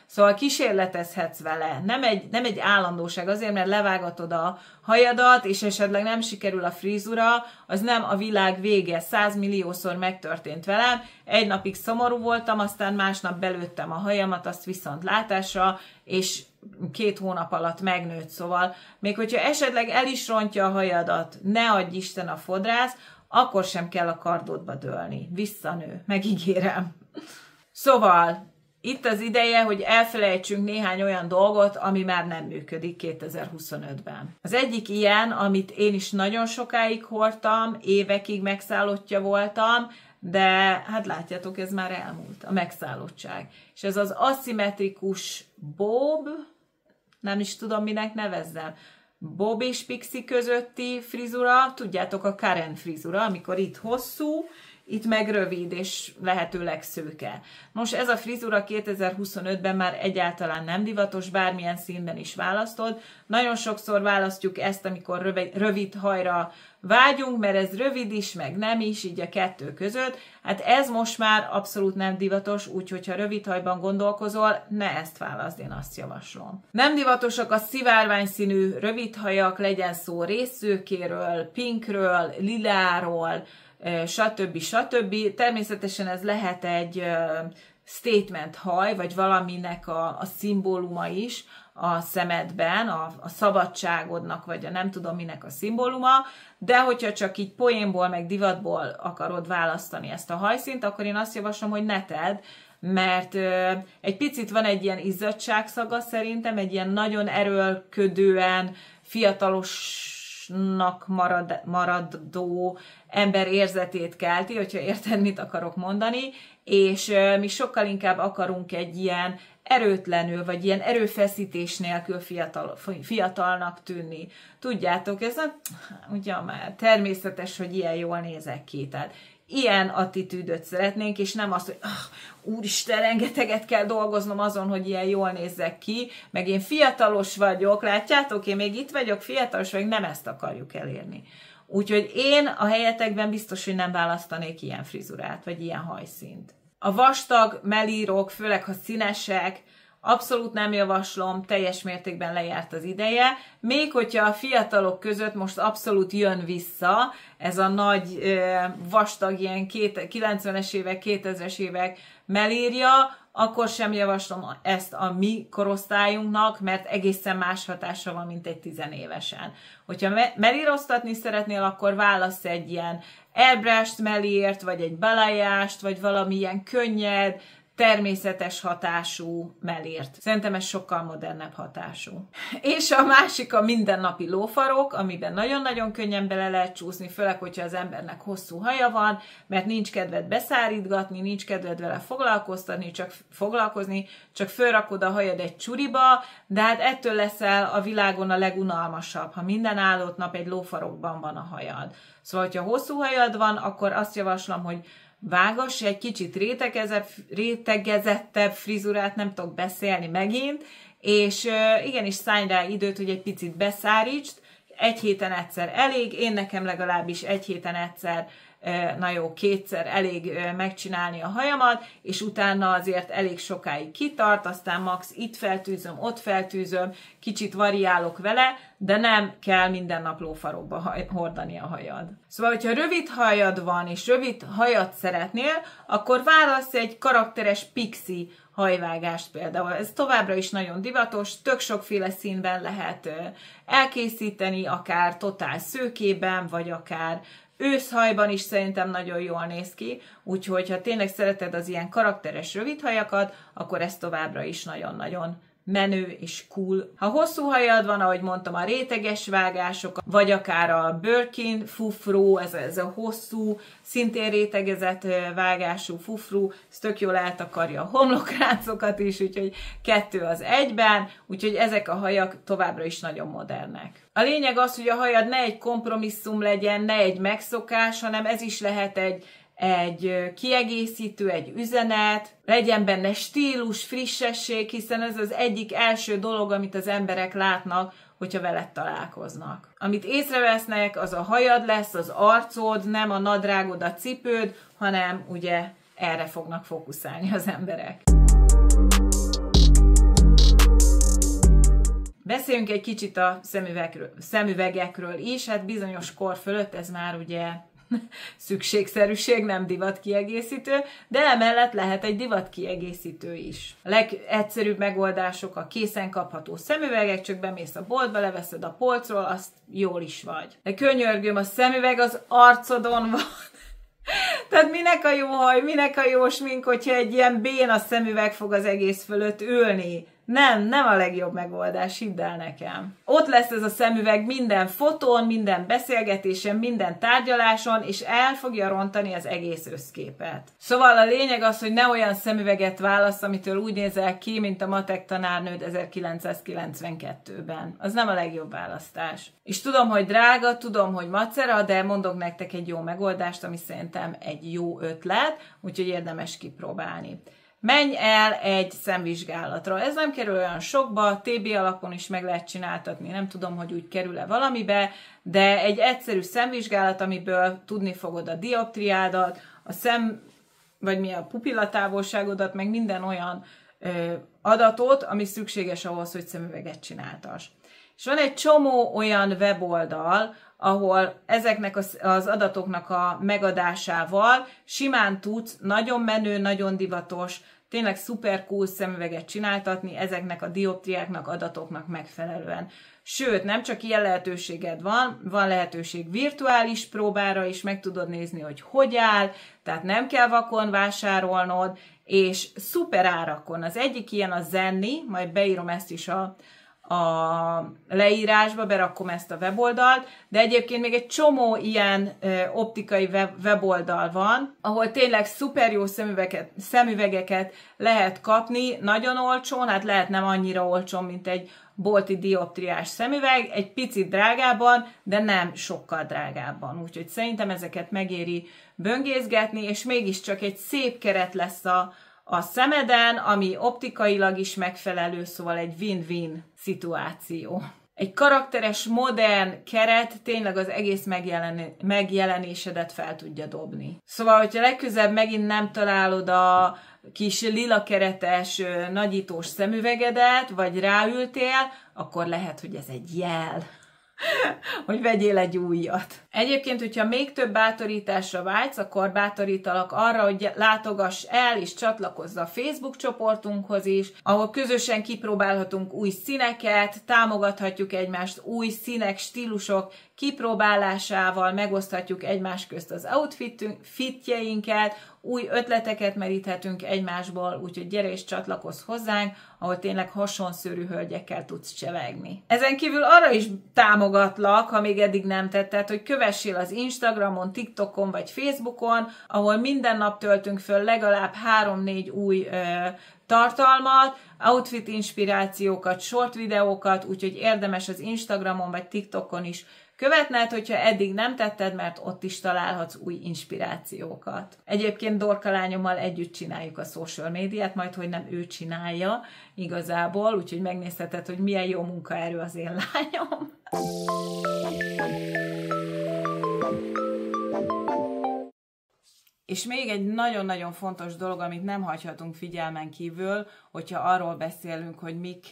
szóval kísérletezhetsz vele. Nem egy állandóság, azért, mert levágatod a hajadat, és esetleg nem sikerül a frizura, az nem a világ vége. 100 milliószor megtörtént velem, egy napig szomorú voltam, aztán másnap belőttem a hajamat, azt viszont látásra, és 2 hónap alatt megnőtt, szóval még hogyha esetleg el is rontja a hajadat, ne adj Isten a fodrász, akkor sem kell a kardodba dőlni. Visszanő, megígérem. Szóval itt az ideje, hogy elfelejtsünk néhány olyan dolgot, ami már nem működik 2025-ben. Az egyik ilyen, amit én is nagyon sokáig hordtam, évekig megszállottja voltam, de hát látjátok, ez már elmúlt, a megszállottság. És ez az aszimmetrikus bob, nem is tudom, minek nevezzem, bob és pixi közötti frizura, tudjátok, a Karen frizura, amikor itt hosszú, itt meg rövid és lehetőleg szőke. Nos, ez a frizura 2025-ben már egyáltalán nem divatos, bármilyen színben is választod. Nagyon sokszor választjuk ezt, amikor rövid hajra vágyunk, mert ez rövid is, meg nem is, így a kettő között. Hát ez most már abszolút nem divatos, úgyhogy ha rövid hajban gondolkozol, ne ezt válaszd, én azt javaslom. Nem divatosak a szivárványszínű rövid hajak, legyen szó részszőkéről, pinkről, liláról, stb. Természetesen ez lehet egy statement haj, vagy valaminek a szimbóluma is a szemedben, a szabadságodnak, vagy a nem tudom minek a szimbóluma, de hogyha csak így poénból, meg divatból akarod választani ezt a hajszínt, akkor én azt javaslom, hogy ne tedd, mert egy picit van egy ilyen izzadságszaga szerintem, egy ilyen nagyon erőlködően, fiatalosnak maradó ember érzetét kelti, hogyha érted, mit akarok mondani, és mi sokkal inkább akarunk egy ilyen erőtlenül, vagy ilyen erőfeszítés nélkül fiatalnak tűnni. Tudjátok, ez ugye már természetes, hogy ilyen jól nézek ki. Tehát ilyen attitűdöt szeretnénk, és nem azt, hogy úristen, rengeteget kell dolgoznom azon, hogy ilyen jól nézzek ki, meg én fiatalos vagyok, látjátok, én még itt vagyok, fiatalos vagyok, nem ezt akarjuk elérni. Úgyhogy én a helyetekben biztos, hogy nem választanék ilyen frizurát, vagy ilyen hajszínt. A vastag melírok, főleg ha színesek, abszolút nem javaslom, teljes mértékben lejárt az ideje, még hogyha a fiatalok között most abszolút jön vissza ez a nagy vastag ilyen 90-es évek, 2000-es évek melírja, akkor sem javaslom ezt a mi korosztályunknak, mert egészen más hatása van, mint egy 10 évesen. Hogyha melíroztatni szeretnél, akkor válasz egy ilyen airbrush melírt, vagy egy balajást, vagy valamilyen könnyed, természetes hatású melírt. Szerintem ez sokkal modernebb hatású. És a másik a mindennapi lófarok, amiben nagyon-nagyon könnyen bele lehet csúszni, főleg, hogyha az embernek hosszú haja van, mert nincs kedved beszárítgatni, nincs kedved vele foglalkozni, csak fölrakod a hajad egy csuriba, de hát ettől leszel a világon a legunalmasabb, ha minden áldott nap egy lófarokban van a hajad. Szóval, hogyha hosszú hajad van, akkor azt javaslom, hogy vágass egy kicsit rétegezettebb frizurát, nem tudok beszélni megint, és igenis szállj rá időt, hogy egy picit beszárítsd, egy héten egyszer elég, én nekem legalábbis egy héten egyszer, na jó, kétszer elég megcsinálni a hajamat, és utána azért elég sokáig kitart, aztán max itt feltűzöm, ott feltűzöm, kicsit variálok vele, de nem kell minden nap lófarokba hordani a hajad. Szóval, hogyha rövid hajad van, és rövid hajat szeretnél, akkor válasz egy karakteres pixie hajvágást például. Ez továbbra is nagyon divatos, tök sokféle színben lehet elkészíteni, akár totál szőkében, vagy akár őszhajban is szerintem nagyon jól néz ki, úgyhogy ha tényleg szereted az ilyen karakteres rövid hajakat, akkor ez továbbra is nagyon-nagyon menő és cool. Ha hosszú hajad van, ahogy mondtam, a réteges vágások, vagy akár a Birkin fufrú, ez a hosszú, szintén rétegezett vágású fufrú, ez tök jól eltakarja a homlokráncokat is, úgyhogy 2 az 1-ben, úgyhogy ezek a hajak továbbra is nagyon modernek. A lényeg az, hogy a hajad ne egy kompromisszum legyen, ne egy megszokás, hanem ez is lehet egy kiegészítő, egy üzenet, legyen benne stílus, frissesség, hiszen ez az egyik első dolog, amit az emberek látnak, hogyha veled találkoznak. Amit észrevesznek, az a hajad lesz, az arcod, nem a nadrágod, a cipőd, hanem ugye erre fognak fókuszálni az emberek. Beszéljünk egy kicsit a szemüvegekről is, hát bizonyos kor fölött ez már ugye szükségszerűség, nem divatkiegészítő, de emellett lehet egy divatkiegészítő is. A legegyszerűbb megoldások a készen kapható szemüvegek, csak bemész a boltba, leveszed a polcról, azt jól is vagy. De könyörgöm, a szemüveg az arcodon van. Tehát minek a jó haj, minek a jó smink, hogyha egy ilyen béna szemüveg fog az egész fölött ülni. Nem a legjobb megoldás, hidd el nekem. Ott lesz ez a szemüveg minden fotón, minden beszélgetésen, minden tárgyaláson, és el fogja rontani az egész összképet. Szóval a lényeg az, hogy ne olyan szemüveget válasz, amitől úgy nézel ki, mint a matek tanárnőd 1992-ben. Az nem a legjobb választás. És tudom, hogy drága, tudom, hogy macera, de mondok nektek egy jó megoldást, ami szerintem egy jó ötlet, úgyhogy érdemes kipróbálni. Menj el egy szemvizsgálatra. Ez nem kerül olyan sokba, TB alapon is meg lehet csináltatni, nem tudom, hogy úgy kerül-e valamibe, de egy egyszerű szemvizsgálat, amiből tudni fogod a dioptriádat, a vagy mi a pupillatávolságodat, meg minden olyan adatot, ami szükséges ahhoz, hogy szemüveget csináltass. És van egy csomó olyan weboldal, ahol ezeknek az adatoknak a megadásával simán tudsz nagyon menő, nagyon divatos, tényleg szuper cool szemüveget csináltatni ezeknek a dioptriáknak, adatoknak megfelelően. Sőt, nem csak ilyen lehetőséged van lehetőség virtuális próbára is, meg tudod nézni, hogy áll, tehát nem kell vakon vásárolnod, és szuper árakon. Az egyik ilyen a Zenni, majd beírom ezt is a leírásba, berakom ezt a weboldalt, de egyébként még egy csomó ilyen optikai weboldal van, ahol tényleg szuper jó szemüvegeket lehet kapni, nagyon olcsón, hát lehet nem annyira olcsón, mint egy bolti dioptriás szemüveg, egy picit drágábban, de nem sokkal drágábban. Úgyhogy szerintem ezeket megéri böngészgetni, és mégiscsak egy szép keret lesz a szemeden, ami optikailag is megfelelő, szóval egy win-win szituáció. Egy karakteres, modern keret tényleg az egész megjelenésedet fel tudja dobni. Szóval, hogyha legközelebb megint nem találod a kis lila keretes, nagyítós szemüvegedet, vagy ráültél, akkor lehet, hogy ez egy jel, hogy vegyél egy újat. Egyébként, hogyha még több bátorításra vágysz, akkor bátorítalak arra, hogy látogass el és csatlakozz a Facebook csoportunkhoz is, ahol közösen kipróbálhatunk új színeket, támogathatjuk egymást új színek, stílusok kipróbálásával, megoszthatjuk egymás közt az outfitjeinket, új ötleteket meríthetünk egymásból, úgyhogy gyere és csatlakozz hozzánk, ahol tényleg hasonszőrű hölgyekkel tudsz csevegni. Ezen kívül arra is támogatlak, ha még eddig nem tetted, hogy kövessél az Instagramon, TikTokon vagy Facebookon, ahol minden nap töltünk föl legalább 3-4 új tartalmat, outfit inspirációkat, short videókat, úgyhogy érdemes az Instagramon vagy TikTokon is követned, hogyha eddig nem tetted, mert ott is találhatsz új inspirációkat. Egyébként Dorka lányommal együtt csináljuk a social médiát, majd hogy nem ő csinálja igazából, úgyhogy megnézheted, hogy milyen jó munkaerő az én lányom. És még egy nagyon-nagyon fontos dolog, amit nem hagyhatunk figyelmen kívül, hogyha arról beszélünk, hogy mik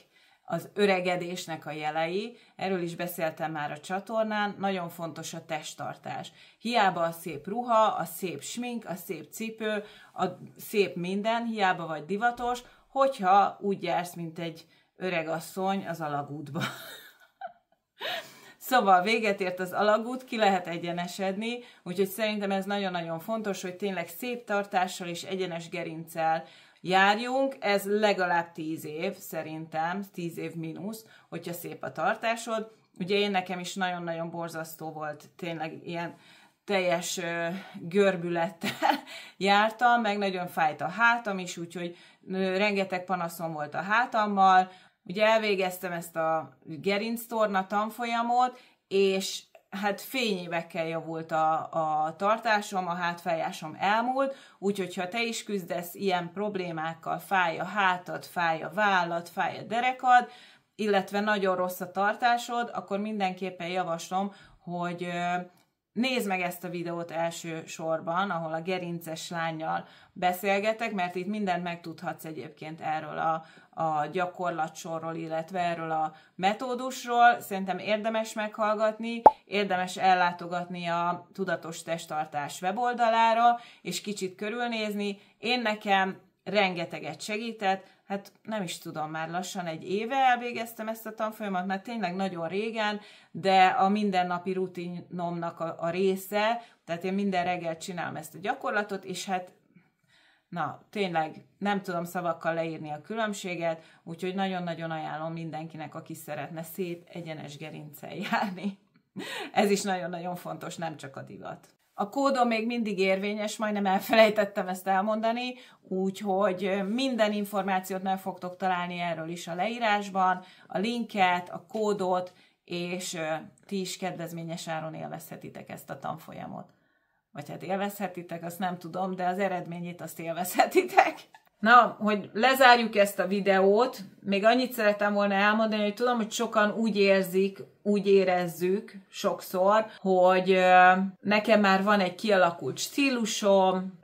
az öregedésnek a jelei. Erről is beszéltem már a csatornán, nagyon fontos a testtartás. Hiába a szép ruha, a szép smink, a szép cipő, a szép minden, hiába vagy divatos, hogyha úgy jársz, mint egy öregasszony az alagútba. Szóval véget ért az alagút, ki lehet egyenesedni, úgyhogy szerintem ez nagyon-nagyon fontos, hogy tényleg szép tartással és egyenes gerinccel járjunk. Ez legalább 10 év, szerintem, 10 év mínusz, hogyha szép a tartásod. Ugye nekem is nagyon-nagyon borzasztó volt, tényleg ilyen teljes görbülettel jártam, meg nagyon fájt a hátam is, úgyhogy rengeteg panaszom volt a hátammal. Ugye elvégeztem ezt a gerinctorna tanfolyamot, és hát fényévekkel javult a tartásom, a hátfájásom elmúlt, úgyhogy ha te is küzdesz ilyen problémákkal, fáj a hátad, fáj a vállad, fáj a derekad, illetve nagyon rossz a tartásod, akkor mindenképpen javaslom, hogy nézd meg ezt a videót első sorban, ahol a gerinces lánnyal beszélgetek, mert itt mindent megtudhatsz egyébként erről a gyakorlatsorról, illetve erről a metódusról. Szerintem érdemes meghallgatni, érdemes ellátogatni a Tudatos Testtartás weboldalára, és kicsit körülnézni. Én nekem rengeteget segített, hát nem is tudom, már lassan 1 éve elvégeztem ezt a tanfolyamat, mert tényleg nagyon régen, de a mindennapi rutinomnak a része, tehát én minden reggel csinálom ezt a gyakorlatot, és hát na, tényleg nem tudom szavakkal leírni a különbséget, úgyhogy nagyon-nagyon ajánlom mindenkinek, aki szeretne szép, egyenes gerinccel járni. Ez is nagyon-nagyon fontos, nem csak a divat. A kódom még mindig érvényes, majdnem elfelejtettem ezt elmondani, úgyhogy minden információt meg fogtok találni erről is a leírásban, a linket, a kódot, és ti is kedvezményes áron élvezhetitek ezt a tanfolyamot. Vagy hát élvezhetitek, azt nem tudom, de az eredményét azt élvezhetitek. Na, hogy lezárjuk ezt a videót, még annyit szerettem volna elmondani, hogy tudom, hogy sokan úgy érzik, úgy érezzük sokszor, hogy nekem már van egy kialakult stílusom,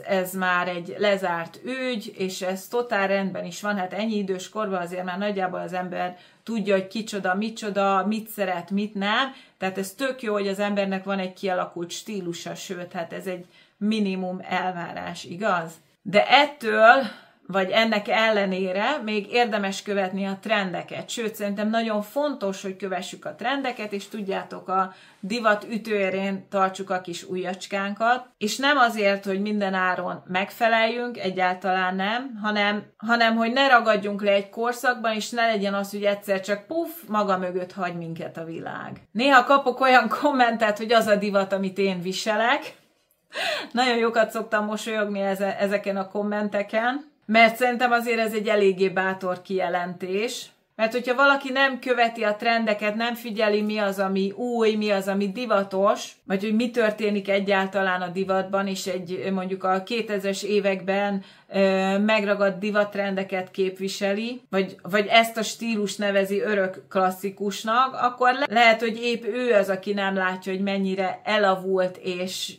ez már egy lezárt ügy, és ez totál rendben is van. Hát ennyi idős korban azért már nagyjából az ember tudja, hogy kicsoda, micsoda, mit szeret, mit nem. Tehát ez tök jó, hogy az embernek van egy kialakult stílusa, sőt, hát ez egy minimum elvárás, igaz? De ettől, vagy ennek ellenére még érdemes követni a trendeket. Sőt, szerintem nagyon fontos, hogy kövessük a trendeket, és tudjátok, a divat ütőérén tartsuk a kis ujjacskánkat. És nem azért, hogy minden áron megfeleljünk, egyáltalán nem, hanem hogy ne ragadjunk le egy korszakban, és ne legyen az, hogy egyszer csak puff, maga mögött hagy minket a világ. Néha kapok olyan kommentet, hogy az a divat, amit én viselek. Nagyon jókat szoktam mosolyogni ezeken a kommenteken, mert szerintem azért ez egy eléggé bátor kijelentés. Mert hogyha valaki nem követi a trendeket, nem figyeli, mi az, ami új, mi az, ami divatos, vagy hogy mi történik egyáltalán a divatban, és mondjuk a 2000-es években megragadt divattrendeket képviseli, vagy ezt a stílus nevezi örök klasszikusnak, akkor lehet, hogy épp ő az, aki nem látja, hogy mennyire elavult és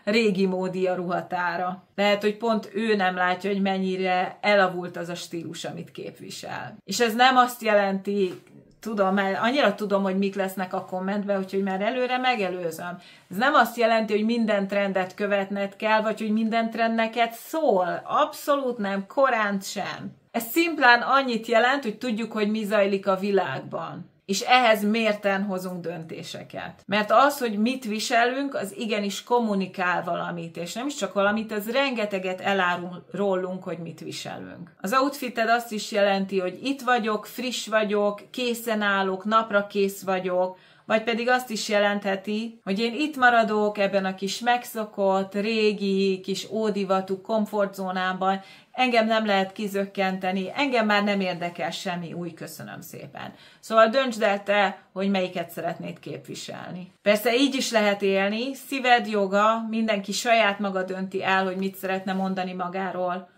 régi módi a ruhatára. Lehet, hogy pont ő nem látja, hogy mennyire elavult az a stílus, amit képvisel. És ez nem azt jelenti, tudom, mert annyira tudom, hogy mik lesznek a kommentben, úgyhogy már előre megelőzöm. Ez nem azt jelenti, hogy minden trendet követned kell, vagy hogy minden trend neked szól. Abszolút nem, korán sem. Ez szimplán annyit jelent, hogy tudjuk, hogy mi zajlik a világban. És ehhez mérten hozunk döntéseket. Mert az, hogy mit viselünk, az igenis kommunikál valamit, és nem is csak valamit, az rengeteget elárul rólunk, hogy mit viselünk. Az outfited azt is jelenti, hogy itt vagyok, friss vagyok, készen állok, napra kész vagyok, vagy pedig azt is jelentheti, hogy én itt maradok ebben a kis megszokott, régi, kis ódivatú komfortzónában, engem nem lehet kizökkenteni, engem már nem érdekel semmi új, köszönöm szépen. Szóval döntsd el te, hogy melyiket szeretnéd képviselni. Persze így is lehet élni, szíved joga, mindenki saját maga dönti el, hogy mit szeretne mondani magáról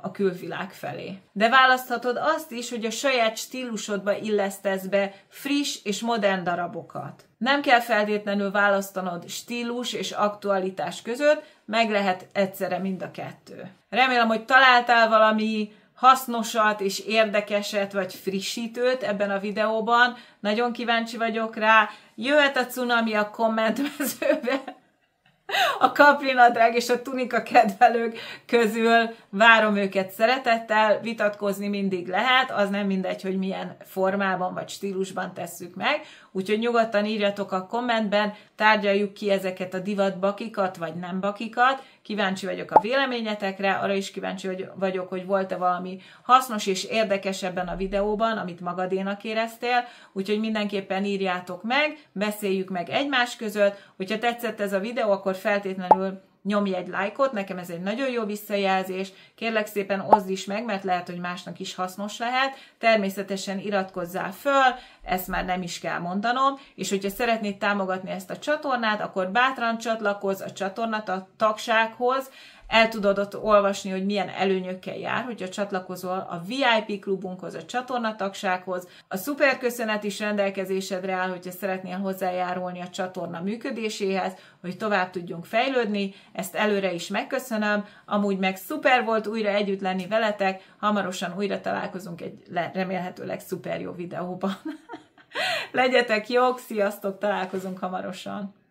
a külvilág felé. De választhatod azt is, hogy a saját stílusodba illesztesz be friss és modern darabokat. Nem kell feltétlenül választanod stílus és aktualitás között, meg lehet egyszerre mind a kettő. Remélem, hogy találtál valami hasznosat és érdekeset vagy frissítőt ebben a videóban. Nagyon kíváncsi vagyok rá. Jöhet a cunami a kommentmezőbe. A kaprinadrág és a tunika kedvelők közül várom őket szeretettel, vitatkozni mindig lehet, az nem mindegy, hogy milyen formában vagy stílusban tesszük meg, úgyhogy nyugodtan írjatok a kommentben, tárgyaljuk ki ezeket a divatbakikat vagy nem bakikat, kíváncsi vagyok a véleményetekre, arra is kíváncsi vagyok, hogy volt-e valami hasznos és érdekes ebben a videóban, amit magadénak éreztél, úgyhogy mindenképpen írjátok meg, beszéljük meg egymás között, hogyha tetszett ez a videó, akkor feltétlenül nyomj egy lájkot, nekem ez egy nagyon jó visszajelzés, kérlek szépen oszd is meg, mert lehet, hogy másnak is hasznos lehet, természetesen iratkozzál föl, ezt már nem is kell mondanom, és hogyha szeretnéd támogatni ezt a csatornát, akkor bátran csatlakozz a csatorna tagsághoz, el tudod ott olvasni, hogy milyen előnyökkel jár, hogyha csatlakozol a VIP klubunkhoz, a csatornatagsághoz. A szuper köszönet is rendelkezésedre áll, hogyha szeretnél hozzájárulni a csatorna működéséhez, hogy tovább tudjunk fejlődni. Ezt előre is megköszönöm. Amúgy meg szuper volt újra együtt lenni veletek. Hamarosan újra találkozunk egy remélhetőleg szuper jó videóban. Legyetek jók, sziasztok, találkozunk hamarosan!